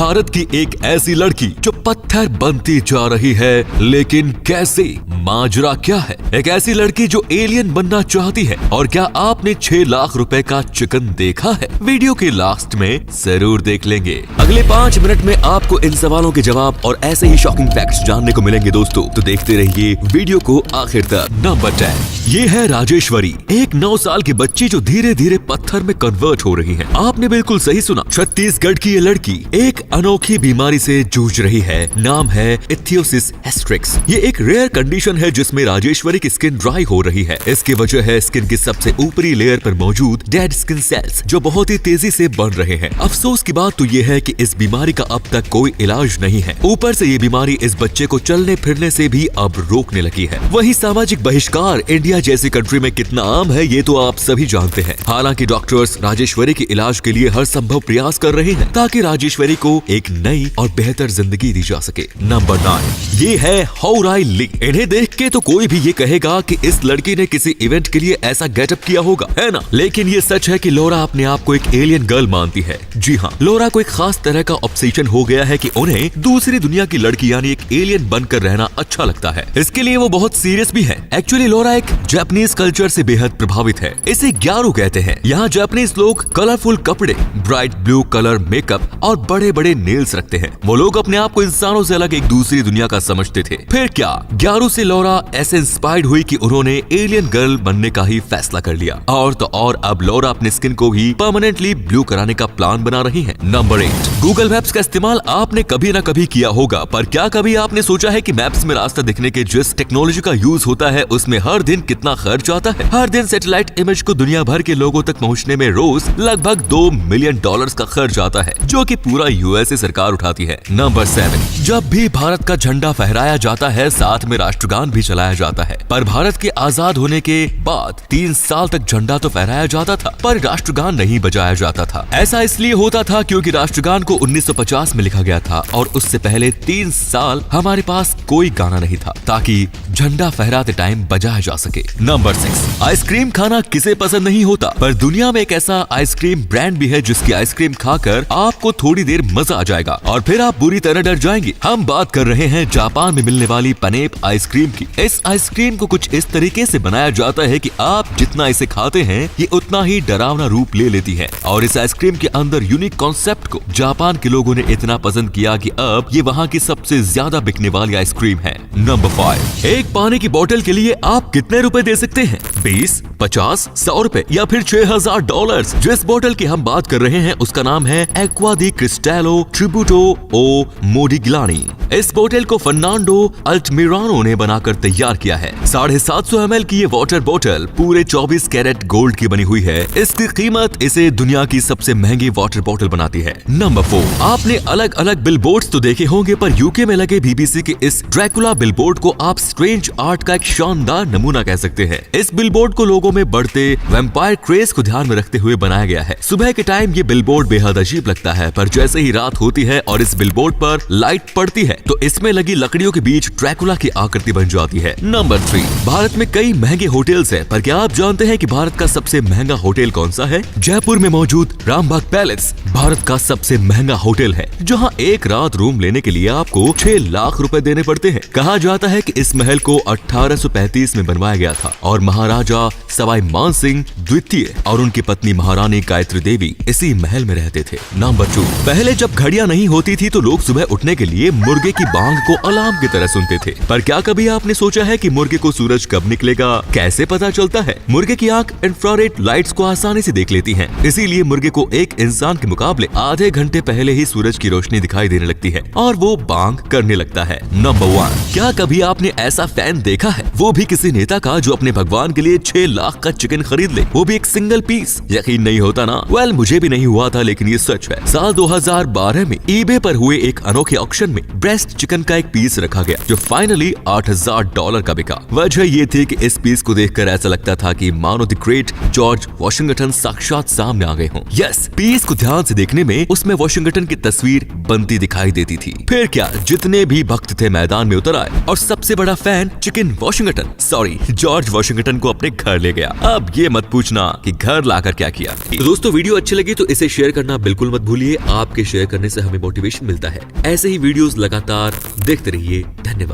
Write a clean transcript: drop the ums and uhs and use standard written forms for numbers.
भारत की एक ऐसी लड़की जो पत्थर बनती जा रही है, लेकिन कैसे? माजरा क्या है? एक ऐसी लड़की जो एलियन बनना चाहती है। और क्या आपने 6 लाख रुपए का चिकन देखा है? वीडियो के लास्ट में जरूर देख लेंगे। अगले 5 मिनट में आपको इन सवालों के जवाब और ऐसे ही शॉकिंग फैक्ट्स जानने को मिलेंगे दोस्तों, तो देखते रहिए वीडियो को आखिर तक। नंबर 10, ये है राजेश्वरी, एक 9 साल की बच्ची जो धीरे धीरे पत्थर में कन्वर्ट हो रही है। आपने बिल्कुल सही सुना, छत्तीसगढ़ की ये लड़की एक अनोखी बीमारी से जूझ रही है। नाम है इथियोसिस एस्ट्रिक्स। ये एक रेयर कंडीशन है जिसमें राजेश्वरी की स्किन ड्राई हो रही है। इसकी वजह है स्किन की सबसे ऊपरी लेयर पर मौजूद डेड स्किन सेल्स जो बहुत ही तेजी से बढ़ रहे हैं। अफसोस की बात तो ये है कि इस बीमारी का अब तक कोई इलाज नहीं है। ऊपर से ये बीमारी इस बच्चे को चलने फिरने से भी अब रोकने लगी है। वहीं सामाजिक बहिष्कार इंडिया जैसी कंट्री में कितना आम है ये तो आप सभी जानते हैं। हालांकि डॉक्टर्स राजेश्वरी के इलाज के लिए हर संभव प्रयास कर रहे हैं ताकि राजेश्वरी को एक नई और बेहतर जिंदगी दी जा सके। नंबर 9, ये है हौराई ली। इन्हें देख के तो कोई भी ये कहेगा कि इस लड़की ने किसी इवेंट के लिए ऐसा गेटअप किया होगा, है ना? लेकिन ये सच है कि लोरा अपने आप को एक एलियन गर्ल मानती है। जी हाँ, लोरा को एक खास तरह का ऑब्सेशन हो गया है कि उन्हें दूसरी दुनिया की लड़की यानी एक एलियन बनकर रहना अच्छा लगता है। इसके लिए वो बहुत सीरियस भी है। एक्चुअली लोरा एक जापानीज कल्चर से बेहद प्रभावित है। इसे ग्यारू कहते हैं। यहाँ जापानीज लोग कलरफुल कपड़े, ब्राइट ब्लू कलर मेकअप और बड़े बड़े नेल्स रखते हैं। वो लोग अपने आप को इंसानों से अलग एक दूसरी दुनिया का समझते थे। फिर क्या, ग्यारू से लोरा ऐसे इंस्पायर्ड हुई कि उन्होंने एलियन गर्ल बनने का ही फैसला कर लिया। और तो और अब लोरा अपने स्किन को ही परमानेंटली ब्लू कराने का प्लान बना रही है। नंबर 8, गूगल मैप्स का इस्तेमाल आपने कभी ना कभी किया होगा, पर क्या कभी आपने सोचा है कि मैप्स में रास्ता दिखने के जिस टेक्नोलॉजी का यूज होता है उसमें हर दिन कितना खर्च आता है? हर दिन सैटेलाइट इमेज को दुनिया भर के लोगों तक पहुंचने में रोज लगभग $2 मिलियन का खर्च आता है, जो कि पूरा यूएसए सरकार उठाती है। नंबर 7, जब भी भारत का झंडा फहराया जाता है साथ में राष्ट्रगान भी चलाया जाता है। पर भारत के आजाद होने के बाद 3 साल तक झंडा तो फहराया जाता था पर राष्ट्रगान नहीं बजाया जाता था। ऐसा इसलिए होता था क्योंकि राष्ट्रगान को 1950 में लिखा गया था और उससे पहले 3 साल हमारे पास कोई गाना नहीं था ताकि झंडा फहराते टाइम बजाया जा सके। नंबर 6, आइसक्रीम खाना किसे पसंद नहीं होता, पर दुनिया में एक ऐसा आइसक्रीम ब्रांड भी है जिसकी आइसक्रीम खाकर आपको थोड़ी देर मजा आ जाएगा और फिर आप बुरी तरह डर जाएंगे। हम बात कर रहे हैं जापान में मिलने वाली पनेप आइसक्रीम की। इस आइसक्रीम को कुछ इस तरीके से बनाया जाता है कि आप जितना इसे खाते हैं ये उतना ही डरावना रूप ले लेती है। और इस आइसक्रीम के अंदर यूनिक कॉन्सेप्ट को जापान के लोगों ने इतना पसंद किया कि अब ये वहाँ की सबसे ज्यादा बिकने वाली आइसक्रीम है। नंबर 5, एक पानी की बोतल के लिए आप कितने रुपए दे सकते हैं? 20, 50, 100 रुपए या फिर $6000? जिस बोतल की हम बात कर रहे हैं उसका नाम है एक्वा दी क्रिस्टैलो ट्रिब्यूटो ओ मोडिग्लानी। इस बोतल को फर्नांडो अल्टमिरानो ने बनाकर तैयार किया है। 750 ml की ये वाटर बोतल पूरे 24 कैरेट गोल्ड की बनी हुई है। इसकी कीमत इसे दुनिया की सबसे महंगी वाटर बोतल बनाती है। नंबर 4, आपने अलग अलग बिलबोर्ड्स तो देखे होंगे पर यूके में लगे बीबीसी के इस ड्रैकुला बिलबोर्ड को आप स्ट्रेंज आर्ट का एक शानदार नमूना कह सकते हैं। इस बिलबोर्ड को लोगों में बढ़ते वैम्पायर क्रेज को ध्यान में रखते हुए बनाया गया है। सुबह के टाइम ये बिलबोर्ड बेहद अजीब लगता है, पर जैसे ही रात होती है और इस बिलबोर्ड पर लाइट पड़ती है तो इसमें लगी लकड़ियों के बीच ड्रैकुला की आकृति बन जाती है। नंबर 3, भारत में कई महंगे होटल्स हैं, पर क्या आप जानते हैं कि भारत का सबसे महंगा होटल कौन सा है? जयपुर में मौजूद रामबाग पैलेस भारत का सबसे महंगा होटल है, जहां एक रात रूम लेने के लिए आपको 6 लाख रुपए देने पड़ते हैं। कहा जाता है कि इस महल को 1835 में बनवाया गया था और महाराजा सवाई मानसिंह द्वितीय और उनकी पत्नी महारानी गायत्री देवी इसी महल में रहते थे। नंबर 2, पहले जब घड़ियां नहीं होती थी तो लोग सुबह उठने के लिए मुर्गे की बांग को अलार्म की तरह सुनते थे। पर क्या कभी आपने सोचा है कि मुर्गे को सूरज कब निकलेगा कैसे पता चलता है? मुर्गे की आंख इंफ्रारेड लाइट्स को आसानी से देख लेती है, इसीलिए मुर्गे को एक इंसान के मुकाबले आधे घंटे पहले ही सूरज की रोशनी दिखाई देने लगती है और वो बांग करने लगता है। नंबर 1, क्या कभी आपने ऐसा फैन देखा है, वो भी किसी नेता का, जो अपने भगवान के लिए 6 लाख का चिकन खरीद ले, वो भी एक सिंगल पीस? यकीन नहीं होता ना? वेल, मुझे भी नहीं हुआ था लेकिन ये सच है। साल 2012 में ईबे पर हुए एक अनोखे ऑक्शन में ब्रेस्ट चिकन का एक पीस रखा गया जो फाइनली $8000 का बिका। वजह ये थी कि इस पीस को देखकर ऐसा लगता था कि मानो द ग्रेट जॉर्ज वॉशिंगटन साक्षात सामने आ गए हों। यस, पीस को ध्यान से देखने में उसमें वॉशिंगटन की तस्वीर बनती दिखाई देती थी। फिर क्या, जितने भी भक्त थे मैदान में उतर आए और सबसे बड़ा fan chicken Washington Washington, sorry George Washington को अपने घर ले गया। अब ये मत पूछना कि घर लाकर क्या किया। तो दोस्तों वीडियो अच्छी लगी तो इसे शेयर करना बिल्कुल मत भूलिए। आपके शेयर करने से हमें मोटिवेशन मिलता है। ऐसे ही वीडियोस लगातार देखते रहिए। धन्यवाद।